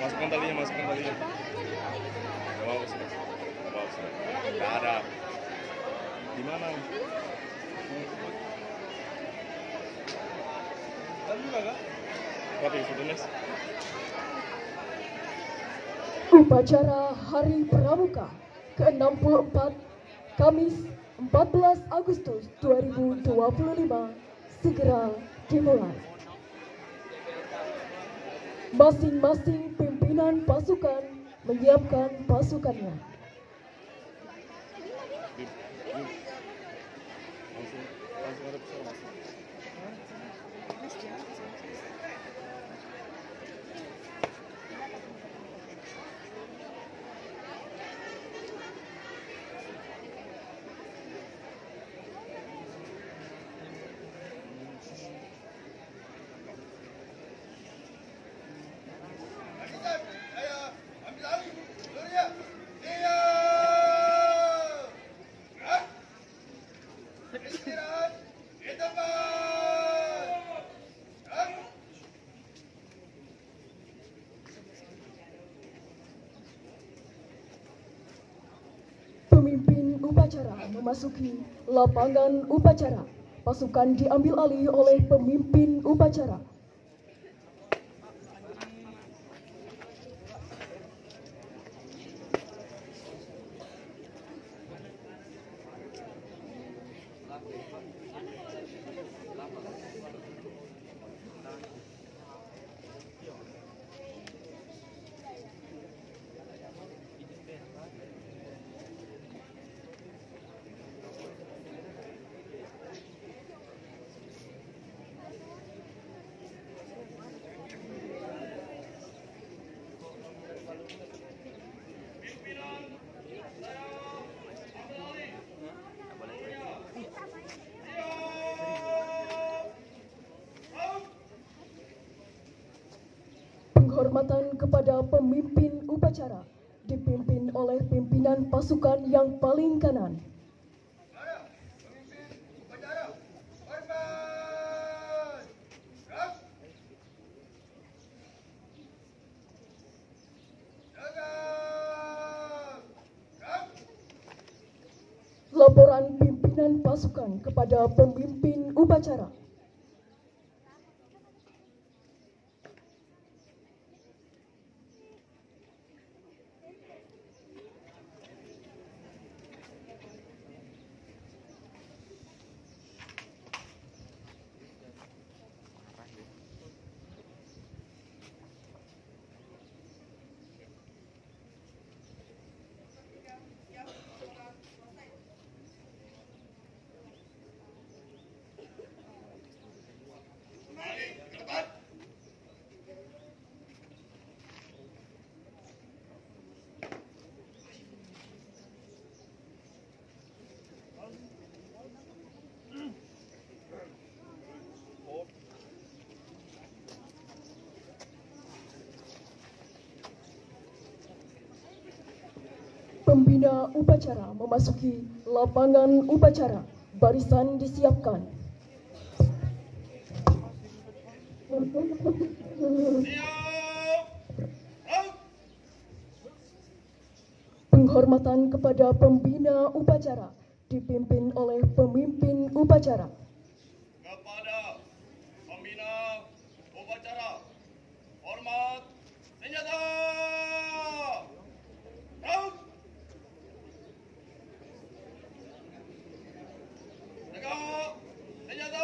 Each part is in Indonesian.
Masukkan talinya. Gak mau sih. Gak ada. Di mana? Tadi juga gak? Rapi, fotones. Upacara Hari Pramuka ke-64 Kamis 14 Agustus 2025 segera dimulai. Masing-masing pimpinan pasukan menyiapkan pasukannya. Pemimpin upacara memasuki lapangan upacara. Pasukan diambil alih oleh pemimpin upacara. Penghormatan kepada pemimpin upacara dipimpin oleh pimpinan pasukan yang paling kanan. Laporan pimpinan pasukan kepada pemimpin upacara. Pembina upacara memasuki lapangan upacara. Barisan disiapkan. Penghormatan kepada pembina upacara dipimpin oleh pemimpin upacara. Kepada pembina upacara, hormat senjata. Tegak senjata.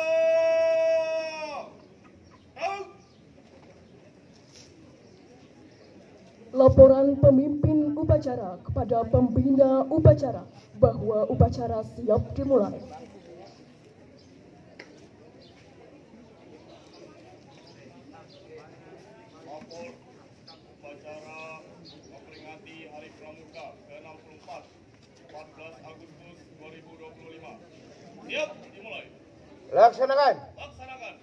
Laporan pemimpin upacara kepada pembina upacara bahwa upacara siap dimulai. Lapor upacara memperingati Hari Pramuka ke-64 14 Agustus 2025. Siap dimulai. Laksanakan. Laksanakan.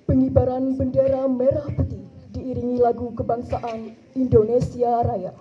Pengibaran bendera merah putih diiringi lagu kebangsaan Indonesia Raya.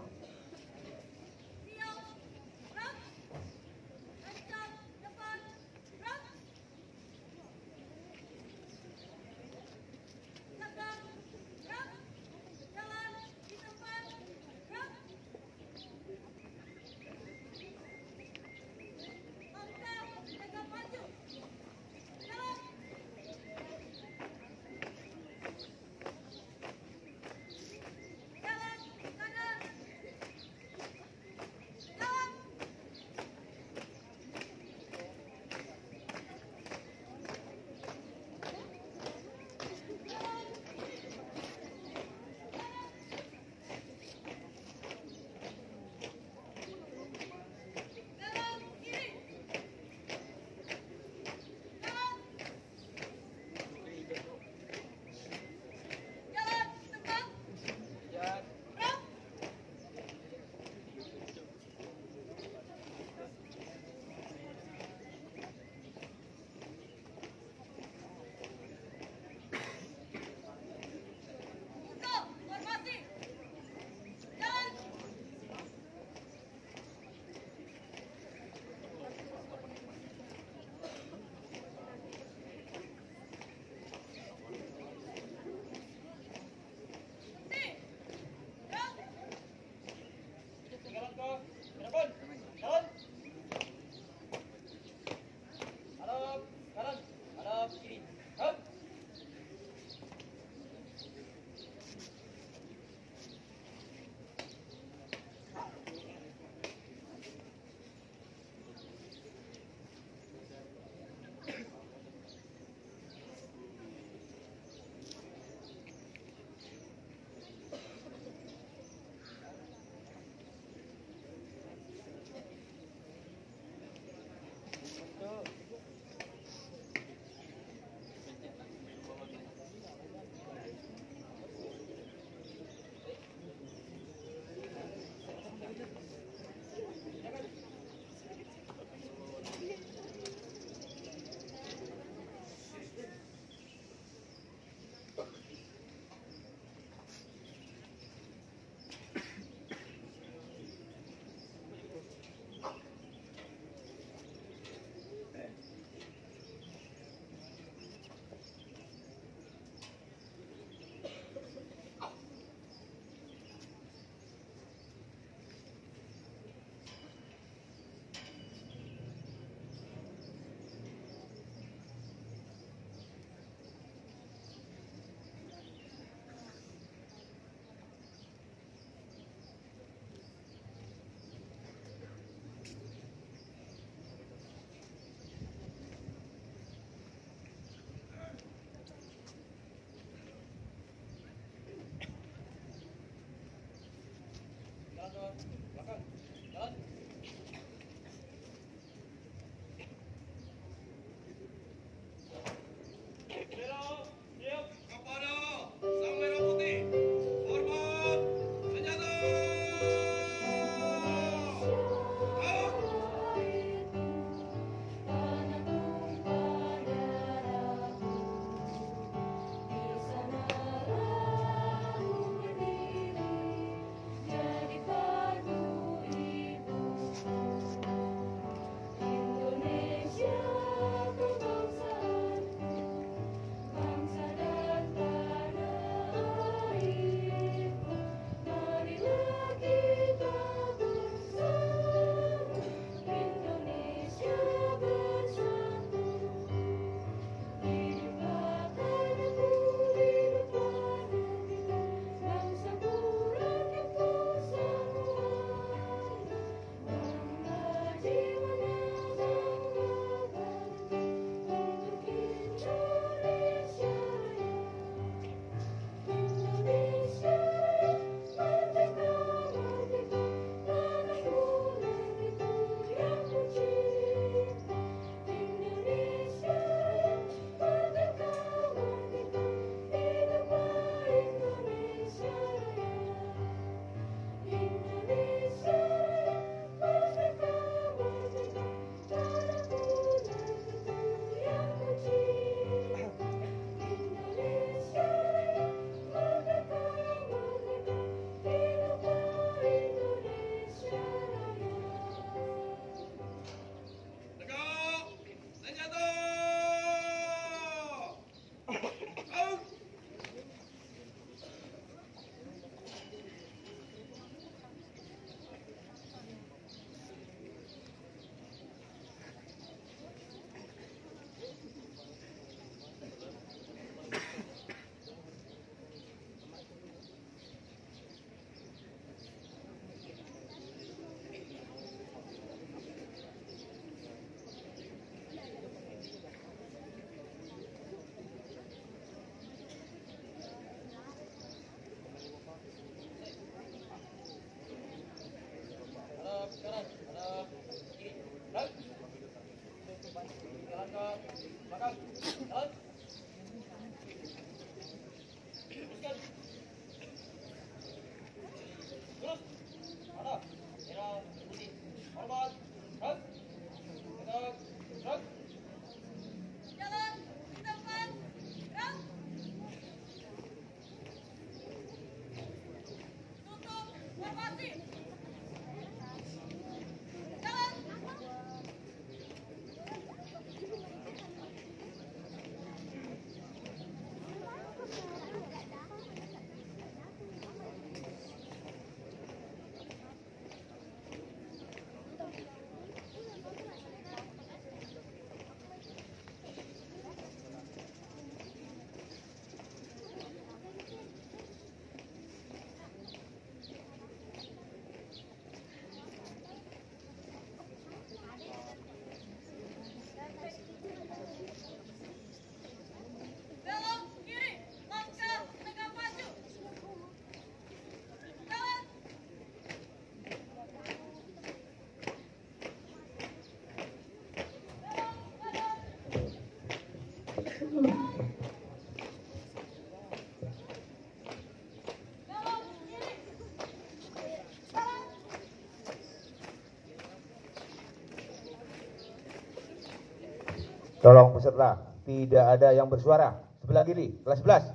Tolong peserta, tidak ada yang bersuara. Sebelah kiri, kelas 11.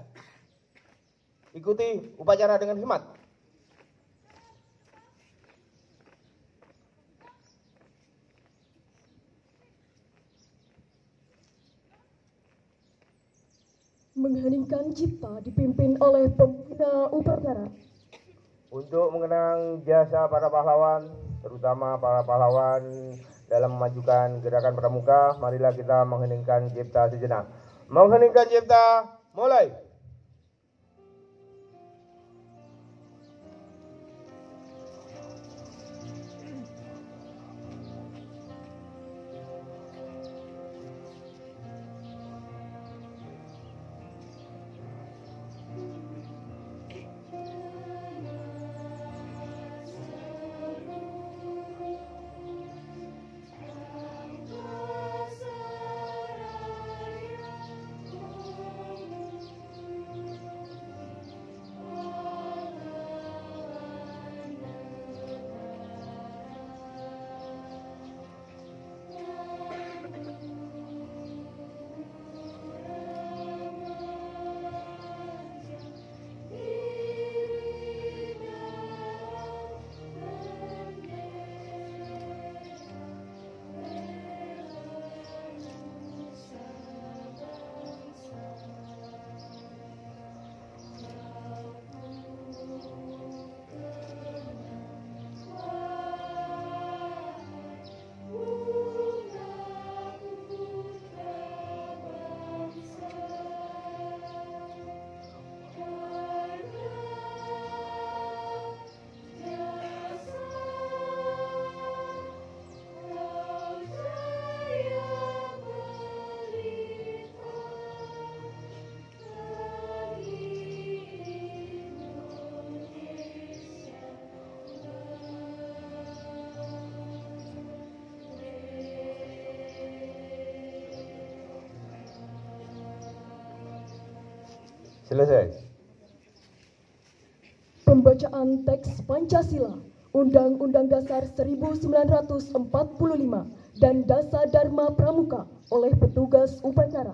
Ikuti upacara dengan hikmat. Mengheningkan cipta dipimpin oleh pembina upacara. Untuk mengenang jasa para pahlawan, terutama para pahlawan dalam memajukan gerakan pramuka, marilah kita mengheningkan cipta sejenak. Mengheningkan cipta, mulai. Selesai. Pembacaan teks Pancasila, Undang-Undang Dasar 1945 dan Dasar Dharma Pramuka oleh petugas upacara.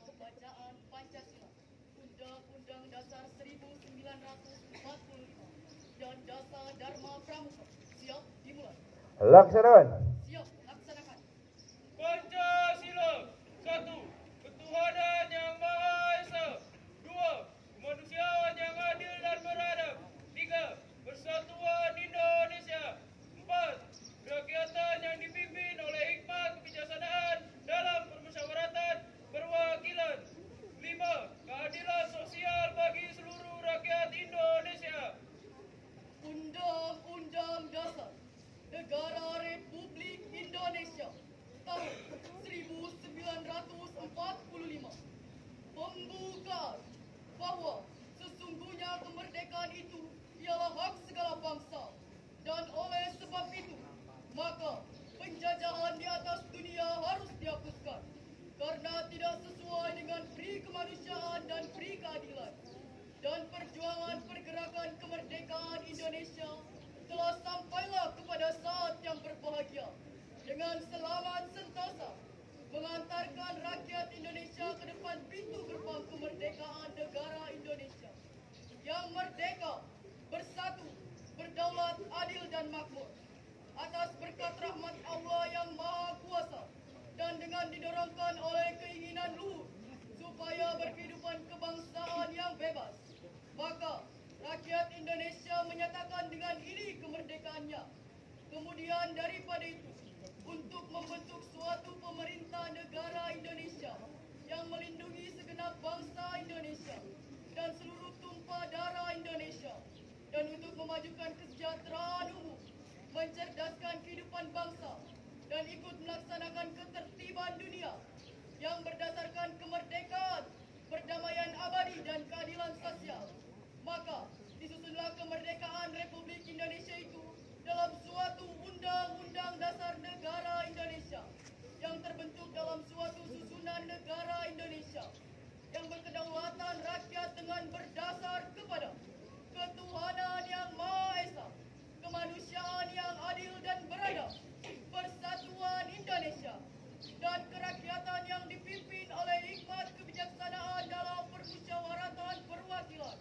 Pembacaan Pancasila, Undang-Undang Dasar 1945 dan Dasar Dharma Pramuka. Siap dimulai. Laksanakan. Siap laksanakan. Pancasila. 1. Ketuhanan yang Maha Esa. 2. Kemanusiaan yang adil dan beradab. 3. Persatuan Indonesia. 4. Kerakyatan yang dipimpin oleh hikmat kebijaksanaan dalam permusyawaratan perwakilan. 5. Keadilan sosial bagi seluruh rakyat Indonesia. Undang-Undang Dasar Negara Republik Indonesia tahun 1945 membuka bahwa sesungguhnya kemerdekaan itu ialah hak segala bangsa, dan oleh sebab itu maka penjajahan di atas dunia harus dihapuskan karena tidak sesuai dengan pri kemanusiaan dan pri keadilan. Dan perjuangan pergerakan kemerdekaan Indonesia telah sampailah kepada saat yang berbahagia dengan selamat sentosa mengantarkan rakyat Indonesia ke depan pintu gerbang kemerdekaan negara Indonesia yang merdeka, bersatu, berdaulat, adil dan makmur atas berkat rahmat Allah yang Maha Kuasa dan dengan didorongkan oleh keinginan luhur supaya berkehidupan kebangsaan yang bebas. Maka rakyat Indonesia menyatakan dengan ini kemerdekaannya. Kemudian daripada itu, untuk membentuk suatu pemerintah negara Indonesia yang melindungi segenap bangsa Indonesia dan seluruh tumpah darah Indonesia, dan untuk memajukan kesejahteraan umum, mencerdaskan kehidupan bangsa dan ikut melaksanakan ketertiban dunia yang berdasarkan kemerdekaan, perdamaian abadi dan keadilan sosial. Maka disusunlah kemerdekaan Republik Indonesia itu dalam suatu Undang-Undang Dasar Negara Indonesia yang terbentuk dalam suatu susunan negara Indonesia yang berkedaulatan rakyat dengan berdasar kepada ketuhanan yang Maha Esa, kemanusiaan yang adil dan beradab, persatuan Indonesia, dan kerakyatan yang dipimpin oleh hikmat kebijaksanaan dalam permusyawaratan perwakilan,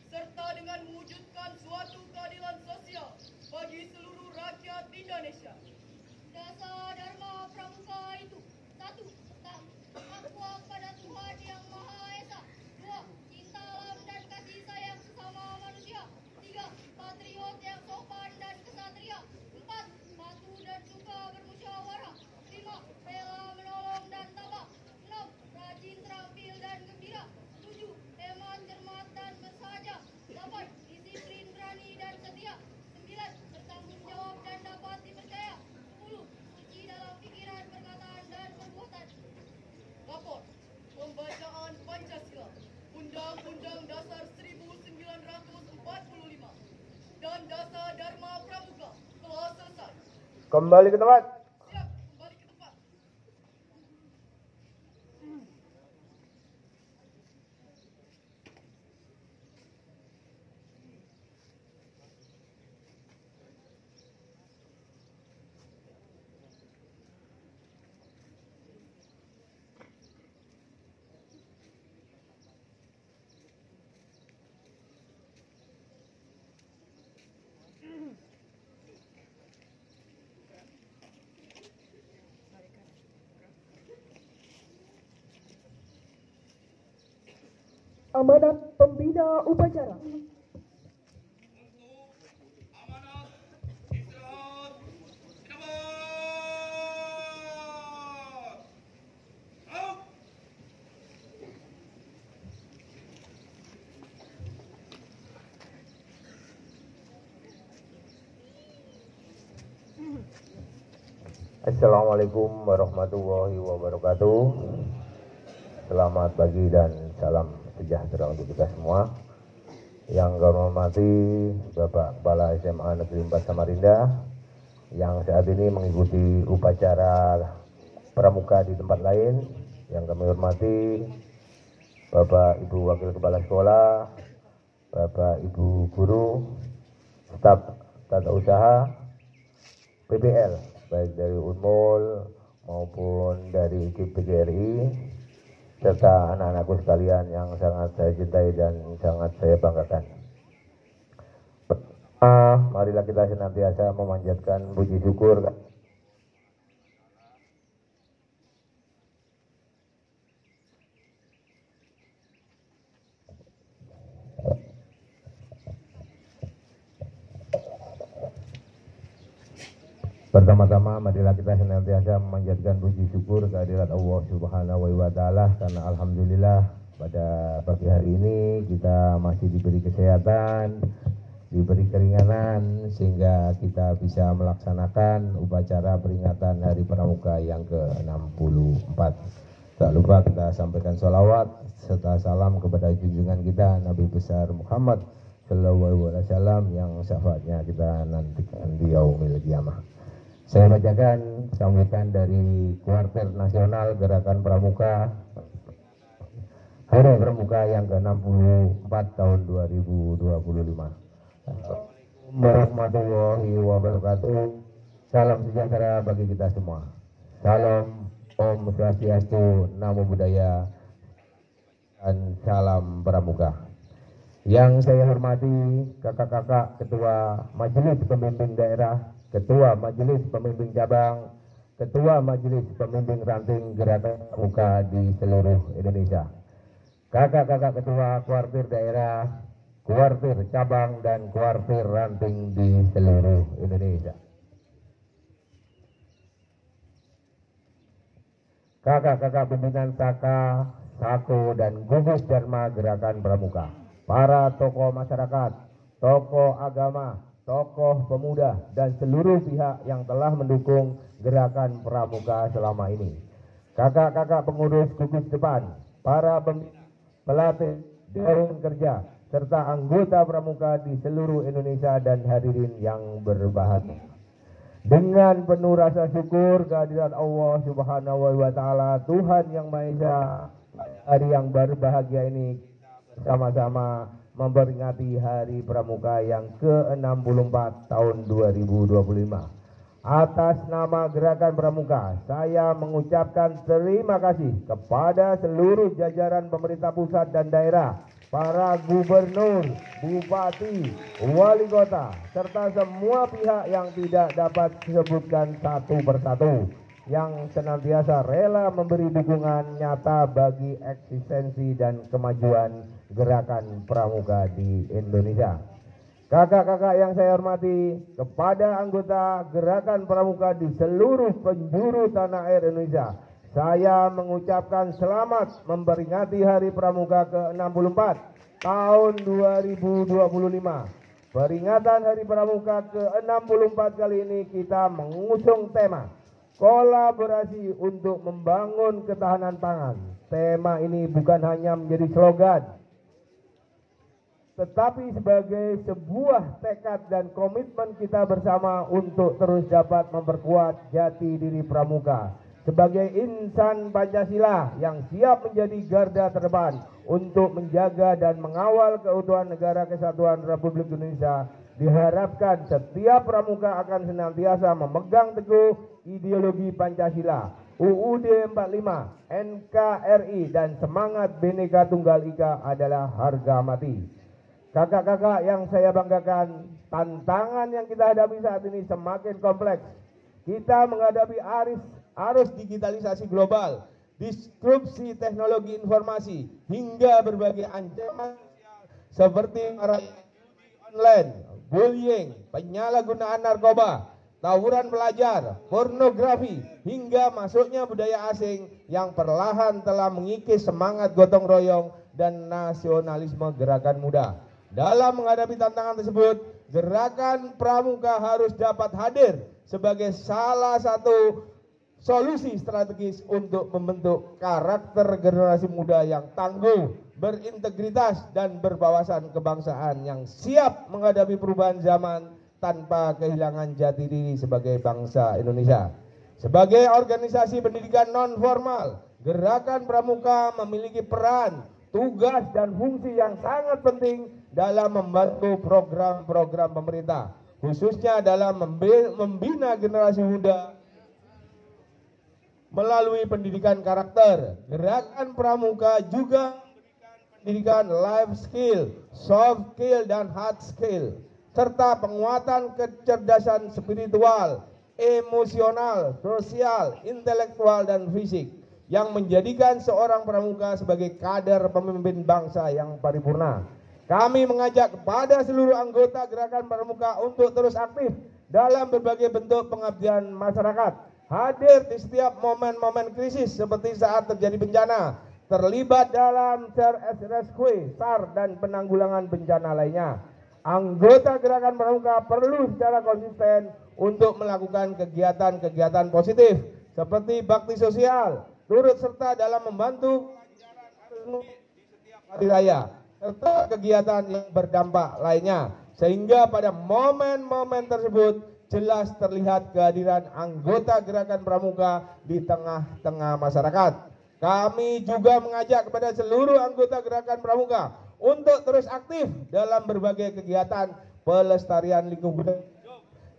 serta dengan mewujudkan suatu keadilan sosial bagi seluruh rakyat Indonesia. Dasar Dharma Pramuka itu: 1. Takwa kepada Tuhan Yang Maha Esa. 2. Cinta alam dan kasih sayang sesama manusia. 3. Patriot yang sopan dan kesatria. 4. Patuh dan suka bermusyawarah. 5. Rela menolong dan tabah. 6. Rajin, terampil dan gembira. 7. Hemat, cermat dan bersahaja. 8. Disiplin, berani dan setia. 9. Bertanggung jawab dan dapat dipercaya. 10. Suci dalam pikiran, perkataan dan perbuatan. Lapor pembacaan Pancasila, Undang-Undang Dasar 1945 dan Dasar Dharma Pramuka telah selesai. Kembali ke tempat. Siap, kembali ke tempat. Amanat pembina upacara. Amanat istirahat cepat. Out. Assalamualaikum warahmatullahi wabarakatuh. Selamat pagi dan salam sejahtera untuk kita semua. Yang kami hormati Bapak Kepala SMA Negeri 4 Samarinda yang saat ini mengikuti upacara pramuka di tempat lain. Yang kami hormati Bapak Ibu Wakil Kepala Sekolah, Bapak Ibu Guru, staf tata usaha, PPL, baik dari Unmul maupun dari PGRI, serta anak-anakku sekalian yang sangat saya cintai dan sangat saya banggakan. Marilah kita senantiasa memanjatkan puji syukur Pertama-tama marilah kita senantiasa memanjatkan puji syukur kehadirat Allah Subhanahu wa Ta'ala, karena alhamdulillah pada pagi hari ini kita masih diberi kesehatan, diberi keringanan sehingga kita bisa melaksanakan upacara peringatan Hari Pramuka yang ke-64. Tak lupa kita sampaikan sholawat serta salam kepada junjungan kita Nabi besar Muhammad Sallallahu Alaihi Wasallam yang syafaatnya kita nantikan di yaumil qiyamah. Saya bacakan sambutan dari Kuartir Nasional Gerakan Pramuka Hari Pramuka yang ke-64 tahun 2025. Warahmatullahi wabarakatuh. Salam sejahtera bagi kita semua. Salam Om Swastiastu, Namo Buddhaya, dan salam Pramuka. Yang saya hormati kakak-kakak Ketua Majelis Pemimpin Daerah, Ketua Majelis Pemimpin Cabang, Ketua Majelis Pemimpin Ranting Gerakan Pramuka di seluruh Indonesia, kakak-kakak Ketua Kuartir Daerah, Kuartir Cabang, dan Kuartir Ranting di seluruh Indonesia, kakak-kakak pimpinan Saka, Sako, dan gugus Dharma Gerakan Pramuka, para tokoh masyarakat, tokoh agama, tokoh pemuda, dan seluruh pihak yang telah mendukung gerakan pramuka selama ini. Kakak-kakak pengurus gugus depan, para pelatih dewan kerja, serta anggota pramuka di seluruh Indonesia dan hadirin yang berbahagia. Dengan penuh rasa syukur kehadiran Allah Subhanahu wa Ta'ala, Tuhan yang Maha Esa, hari yang berbahagia ini sama-sama memperingati Hari Pramuka yang ke-64 tahun 2025. Atas nama Gerakan Pramuka, saya mengucapkan terima kasih kepada seluruh jajaran pemerintah pusat dan daerah, para gubernur, bupati, wali kota, serta semua pihak yang tidak dapat disebutkan satu persatu, yang senantiasa rela memberi dukungan nyata bagi eksistensi dan kemajuan Gerakan Pramuka di Indonesia. Kakak-kakak yang saya hormati, kepada anggota Gerakan Pramuka di seluruh penjuru tanah air Indonesia, saya mengucapkan selamat memperingati Hari Pramuka ke-64 tahun 2025. Peringatan Hari Pramuka ke-64 kali ini kita mengusung tema kolaborasi untuk membangun ketahanan pangan. Tema ini bukan hanya menjadi slogan, tetapi sebagai sebuah tekad dan komitmen kita bersama untuk terus dapat memperkuat jati diri pramuka sebagai insan Pancasila yang siap menjadi garda terdepan untuk menjaga dan mengawal keutuhan Negara Kesatuan Republik Indonesia. Diharapkan setiap pramuka akan senantiasa memegang teguh ideologi Pancasila, UUD 45, NKRI, dan semangat Bhinneka Tunggal Ika adalah harga mati. Kakak-kakak yang saya banggakan, tantangan yang kita hadapi saat ini semakin kompleks. Kita menghadapi arus digitalisasi global, disrupsi teknologi informasi, hingga berbagai ancaman seperti online, bullying, penyalahgunaan narkoba, tawuran pelajar, pornografi, hingga masuknya budaya asing yang perlahan telah mengikis semangat gotong royong dan nasionalisme gerakan muda. Dalam menghadapi tantangan tersebut, Gerakan Pramuka harus dapat hadir sebagai salah satu solusi strategis untuk membentuk karakter generasi muda yang tangguh, berintegritas, dan berwawasan kebangsaan yang siap menghadapi perubahan zaman tanpa kehilangan jati diri sebagai bangsa Indonesia. Sebagai organisasi pendidikan non-formal, Gerakan Pramuka memiliki peran, tugas, dan fungsi yang sangat penting dalam membantu program-program pemerintah, khususnya dalam membina generasi muda melalui pendidikan karakter. Gerakan Pramuka juga memberikan pendidikan life skill, soft skill, dan hard skill, serta penguatan kecerdasan spiritual, emosional, sosial, intelektual, dan fisik, yang menjadikan seorang pramuka sebagai kader pemimpin bangsa yang paripurna. Kami mengajak kepada seluruh anggota Gerakan Pramuka untuk terus aktif dalam berbagai bentuk pengabdian masyarakat, hadir di setiap momen-momen krisis seperti saat terjadi bencana, terlibat dalam rescue, SAR, dan penanggulangan bencana lainnya. Anggota Gerakan Pramuka perlu secara konsisten untuk melakukan kegiatan-kegiatan positif seperti bakti sosial, turut serta dalam membantu di setiap hari raya, serta kegiatan yang berdampak lainnya, sehingga pada momen-momen tersebut jelas terlihat kehadiran anggota Gerakan Pramuka di tengah-tengah masyarakat. Kami juga mengajak kepada seluruh anggota Gerakan Pramuka untuk terus aktif dalam berbagai kegiatan pelestarian lingkungan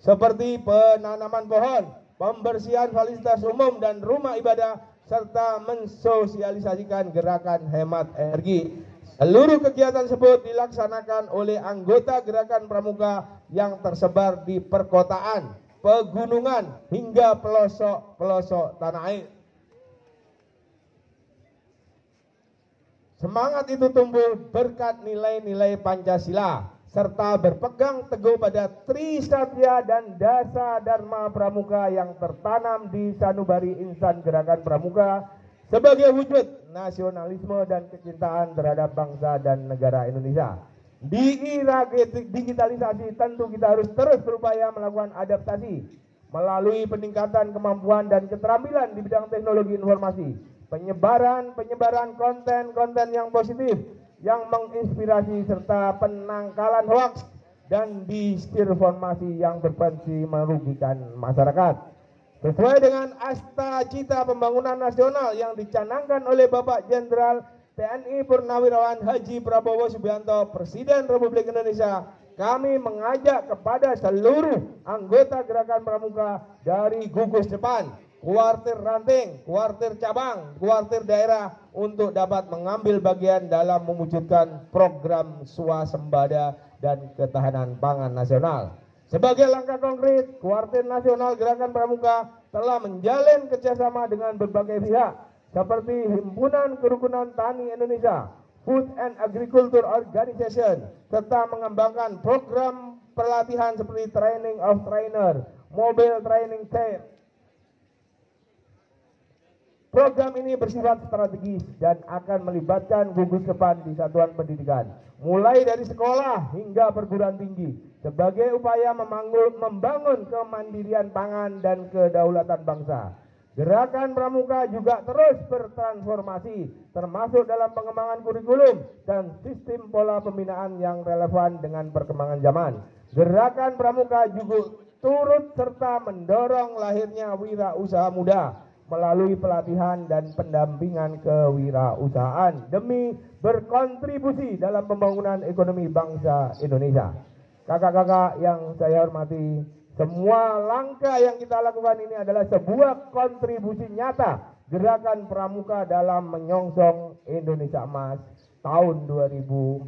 seperti penanaman pohon, pembersihan fasilitas umum dan rumah ibadah, serta mensosialisasikan gerakan hemat energi. Seluruh kegiatan tersebut dilaksanakan oleh anggota Gerakan Pramuka yang tersebar di perkotaan, pegunungan, hingga pelosok-pelosok tanah air. Semangat itu tumbuh berkat nilai-nilai Pancasila, serta berpegang teguh pada Trisatya dan Dasa Dharma Pramuka yang tertanam di sanubari insan Gerakan Pramuka sebagai wujud nasionalisme dan kecintaan terhadap bangsa dan negara Indonesia. Di era digitalisasi tentu kita harus terus berupaya melakukan adaptasi melalui peningkatan kemampuan dan keterampilan di bidang teknologi informasi, penyebaran konten-konten yang positif, yang menginspirasi serta penangkalan hoaks dan disinformasi yang berpotensi merugikan masyarakat. Sesuai dengan asta cita pembangunan nasional yang dicanangkan oleh Bapak Jenderal TNI Purnawirawan Haji Prabowo Subianto, Presiden Republik Indonesia, kami mengajak kepada seluruh anggota Gerakan Pramuka dari gugus depan, kuartir ranting, kuartir cabang, kuartir daerah untuk dapat mengambil bagian dalam mewujudkan program swasembada dan ketahanan pangan nasional. Sebagai langkah konkret, kuartir nasional Gerakan Pramuka telah menjalin kerjasama dengan berbagai pihak seperti Himpunan Kerukunan Tani Indonesia, Food and Agriculture Organization, serta mengembangkan program pelatihan seperti Training of Trainer, Mobile Training Chair. Program ini bersifat strategis dan akan melibatkan gugus depan di satuan pendidikan, mulai dari sekolah hingga perguruan tinggi, sebagai upaya membangun kemandirian pangan dan kedaulatan bangsa. Gerakan Pramuka juga terus bertransformasi, termasuk dalam pengembangan kurikulum dan sistem pola pembinaan yang relevan dengan perkembangan zaman. Gerakan Pramuka juga turut serta mendorong lahirnya wirausaha muda melalui pelatihan dan pendampingan kewirausahaan demi berkontribusi dalam pembangunan ekonomi bangsa Indonesia. Kakak-kakak yang saya hormati, semua langkah yang kita lakukan ini adalah sebuah kontribusi nyata Gerakan Pramuka dalam menyongsong Indonesia Emas tahun 2045.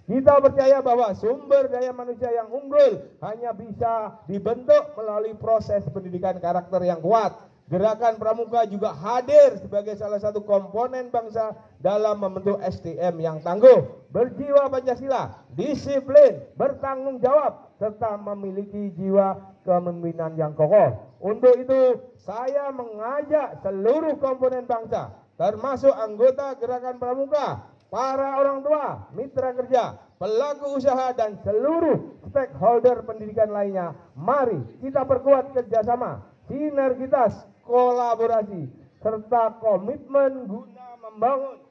Kita percaya bahwa sumber daya manusia yang unggul hanya bisa dibentuk melalui proses pendidikan karakter yang kuat. Gerakan Pramuka juga hadir sebagai salah satu komponen bangsa dalam membentuk SDM yang tangguh, berjiwa Pancasila, disiplin, bertanggung jawab, serta memiliki jiwa kepemimpinan yang kokoh. Untuk itu, saya mengajak seluruh komponen bangsa, termasuk anggota Gerakan Pramuka, para orang tua, mitra kerja, pelaku usaha, dan seluruh stakeholder pendidikan lainnya. Mari kita perkuat kerjasama, sinergitas, kolaborasi, serta komitmen guna membangun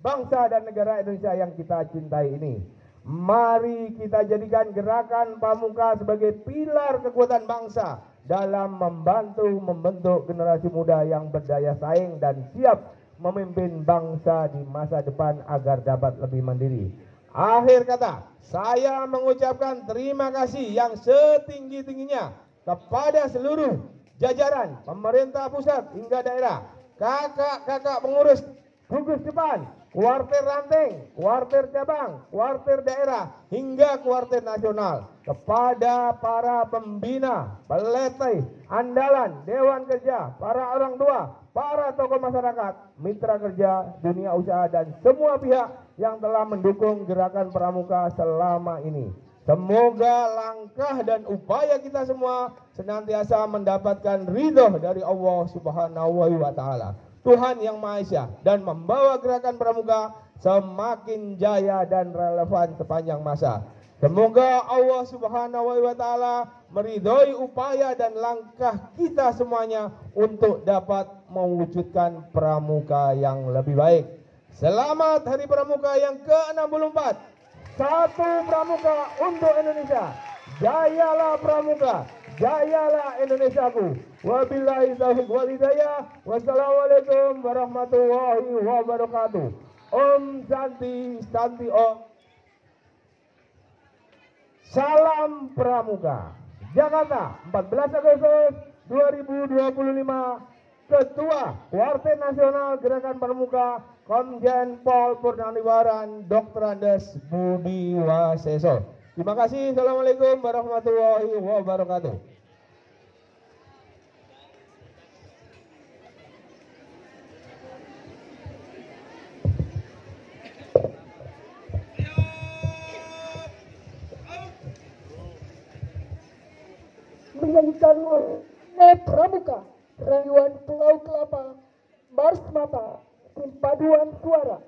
bangsa dan negara Indonesia yang kita cintai ini. Mari kita jadikan Gerakan Pramuka sebagai pilar kekuatan bangsa dalam membantu membentuk generasi muda yang berdaya saing dan siap memimpin bangsa di masa depan agar dapat lebih mandiri. Akhir kata, saya mengucapkan terima kasih yang setinggi-tingginya kepada seluruh jajaran pemerintah pusat hingga daerah, kakak-kakak pengurus gugus depan, kuartir ranting, kuartir cabang, kuartir daerah, hingga kuartir nasional, kepada para pembina, pelatih, andalan, dewan kerja, para orang tua, para tokoh masyarakat, mitra kerja, dunia usaha, dan semua pihak yang telah mendukung Gerakan Pramuka selama ini. Semoga langkah dan upaya kita semua senantiasa mendapatkan ridho dari Allah Subhanahu wa Ta'ala, Tuhan yang Maha Esa, dan membawa Gerakan Pramuka semakin jaya dan relevan sepanjang masa. Semoga Allah Subhanahu wa Ta'ala meridhoi upaya dan langkah kita semuanya untuk dapat mewujudkan Pramuka yang lebih baik. Selamat Hari Pramuka yang ke-64. Satu Pramuka untuk Indonesia. Jayalah Pramuka, jayalah Indonesiaku. Wabillahi taufiq wal hidayah. Wassalamualaikum warahmatullahi wabarakatuh. Om Santi Santi Om. Salam Pramuka. Jakarta, 14 Agustus 2025. Ketua Kuartir Nasional Gerakan Pramuka, Komjen Pol Purnawirawan Dr. Andes Budi Waseso. Terima kasih. Assalamualaikum warahmatullahi wabarakatuh. Menyanyikan Pramuka, Rayuan Pulau Kelapa, Mars Mata, Paduan Suara.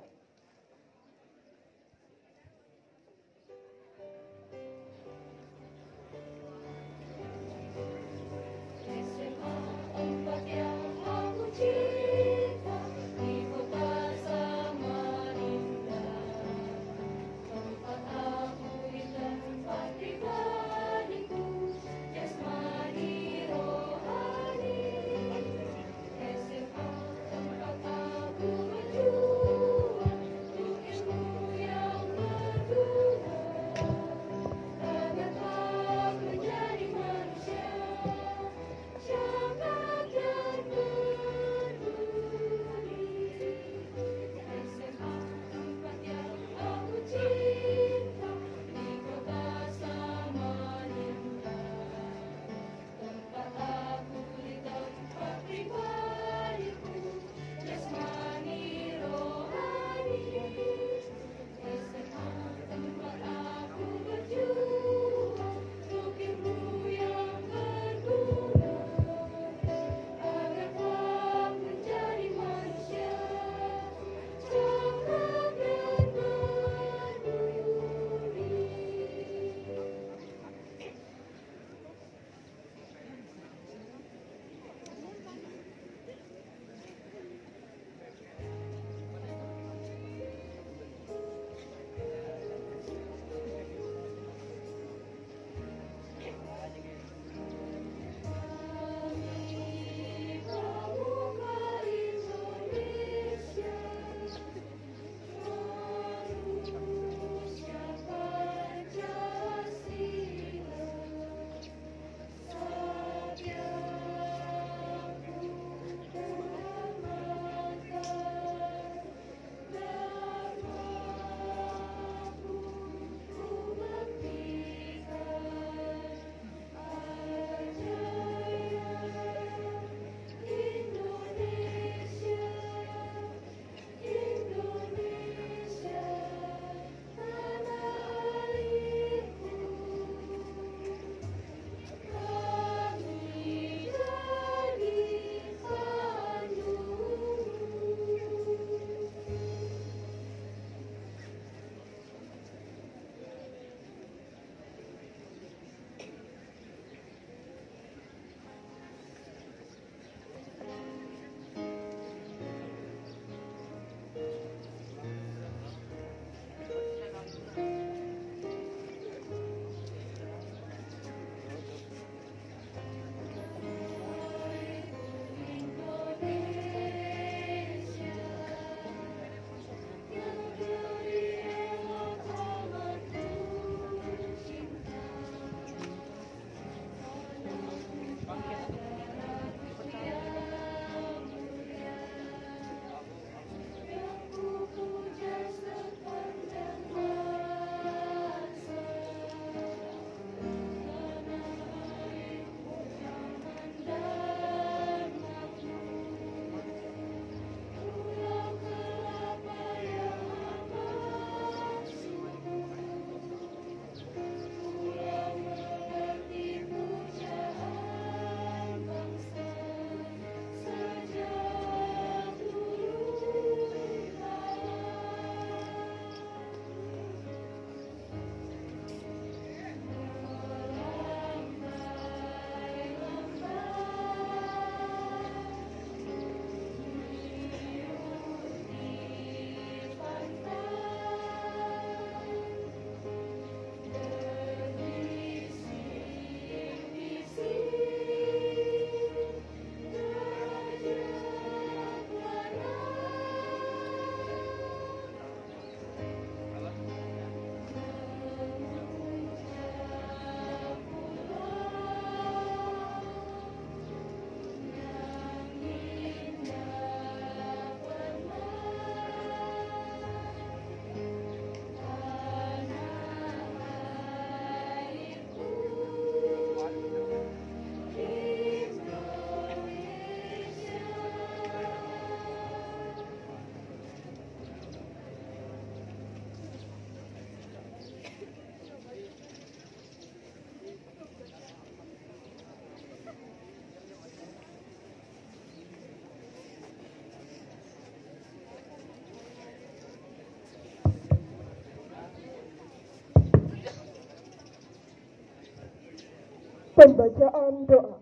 Pembacaan doa.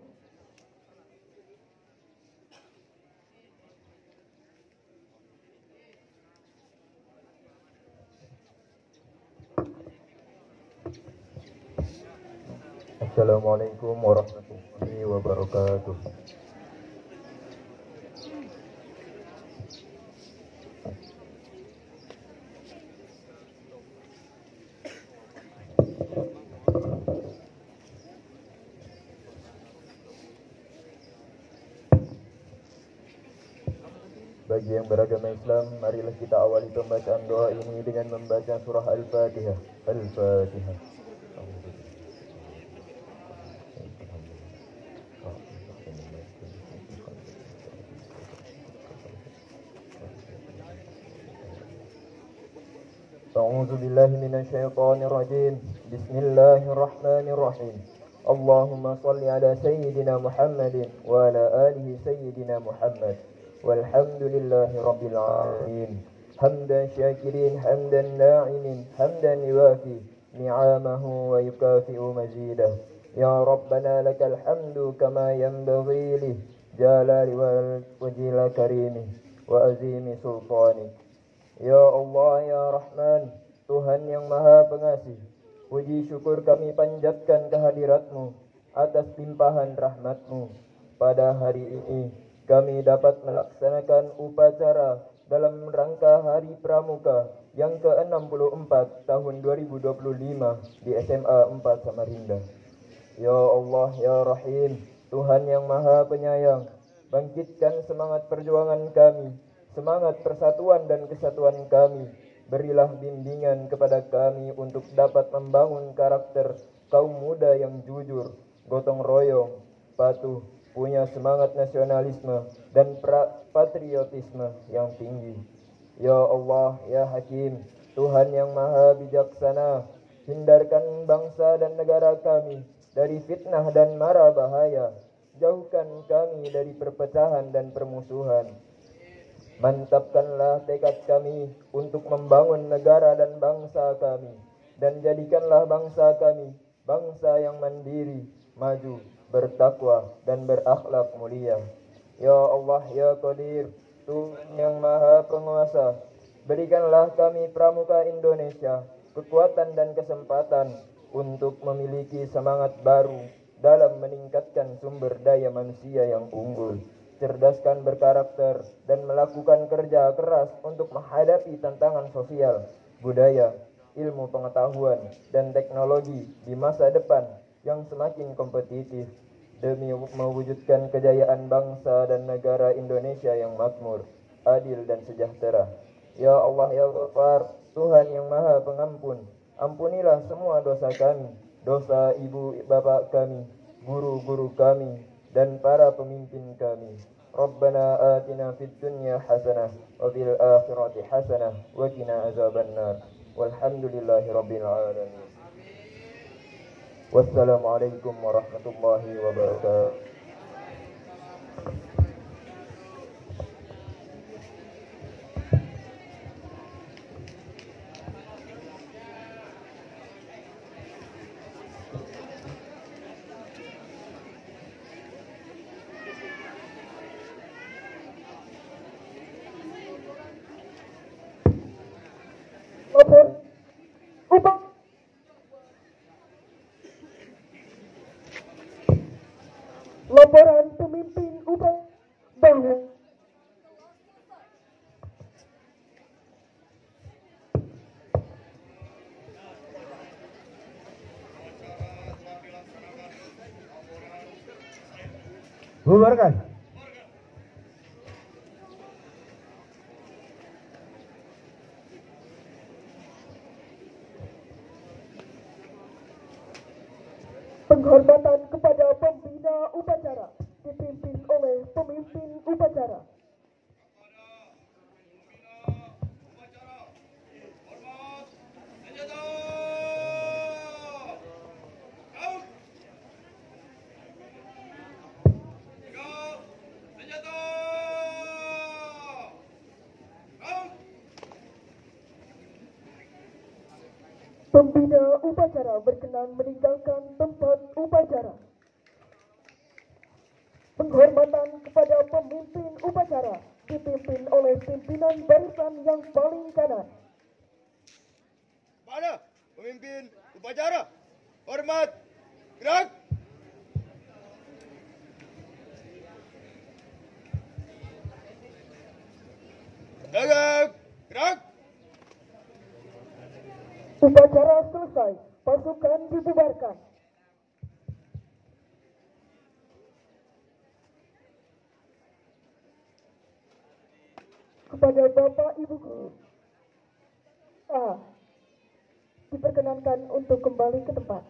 Assalamualaikum warahmatullahi wabarakatuh. Bagi yang beragama Islam, marilah kita awali pembacaan doa ini dengan membaca surah Al-Fatihah. Al-Fatihah. أعوذ بالله من الشيطان الرجيم. بسم الله الرحمن الرحيم. اللهم صل على سيدنا محمد وعلى آله سيدنا محمد والحمد لله رب العالمين. حمدا شاكرين حمدا ناعمين حمدا يوافي نعمه ويكافئ مزيده. يا ربنا لك الحمد كما ينبغي لجلال وجل كريمه وعظيم سلطانه. Ya Allah, Ya Rahman, Tuhan yang Maha Pengasih, puji syukur kami panjatkan kehadirat-Mu atas limpahan rahmat-Mu. Pada hari ini, kami dapat melaksanakan upacara dalam rangka Hari Pramuka yang ke-64 tahun 2025 di SMA 4 Samarinda. Ya Allah, Ya Rahim, Tuhan yang Maha Penyayang, bangkitkan semangat perjuangan kami, semangat persatuan dan kesatuan kami. Berilah bimbingan kepada kami untuk dapat membangun karakter kaum muda yang jujur, gotong royong, patuh, punya semangat nasionalisme dan patriotisme yang tinggi. Ya Allah, Ya Hakim, Tuhan yang Maha Bijaksana, hindarkan bangsa dan negara kami dari fitnah dan mara bahaya. Jauhkan kami dari perpecahan dan permusuhan. Mantapkanlah tekad kami untuk membangun negara dan bangsa kami, dan jadikanlah bangsa kami bangsa yang mandiri, maju, bertakwa, dan berakhlak mulia. Ya Allah, Ya Qadir, Tuhan yang Maha Penguasa, berikanlah kami Pramuka Indonesia kekuatan dan kesempatan untuk memiliki semangat baru dalam meningkatkan sumber daya manusia yang unggul, cerdaskan berkarakter, dan melakukan kerja keras untuk menghadapi tantangan sosial, budaya, ilmu pengetahuan, dan teknologi di masa depan yang semakin kompetitif demi mewujudkan kejayaan bangsa dan negara Indonesia yang makmur, adil, dan sejahtera. Ya Allah, Ya Ghaffar, Tuhan yang Maha Pengampun, ampunilah semua dosa kami, dosa ibu bapak kami, guru-guru kami, dan para pemimpin kami. Rabbana atina fid dunya hasanah wa fil akhirati hasanah wa qina azabannar. Walhamdulillahi rabbil alamin. Wassalamualaikum warahmatullahi wabarakatuh. Laporan pemimpin upacara. Bubarkan. Penghormatan kepada pembina upacara dipimpin oleh pemimpin upacara. Hormat, senjata. Out. Sigap, senjata. Out. Pembina upacara berkenan meninggalkan tempat upacara. penghormatan kepada pemimpin upacara dipimpin oleh pimpinan barisan yang paling kanan. Mana pemimpin upacara? Hormat, gerak. Gerak, gerak. Upacara selesai, pasukan dibubarkan. Kepada Bapak Ibu Guru, diperkenankan untuk kembali ke tempat.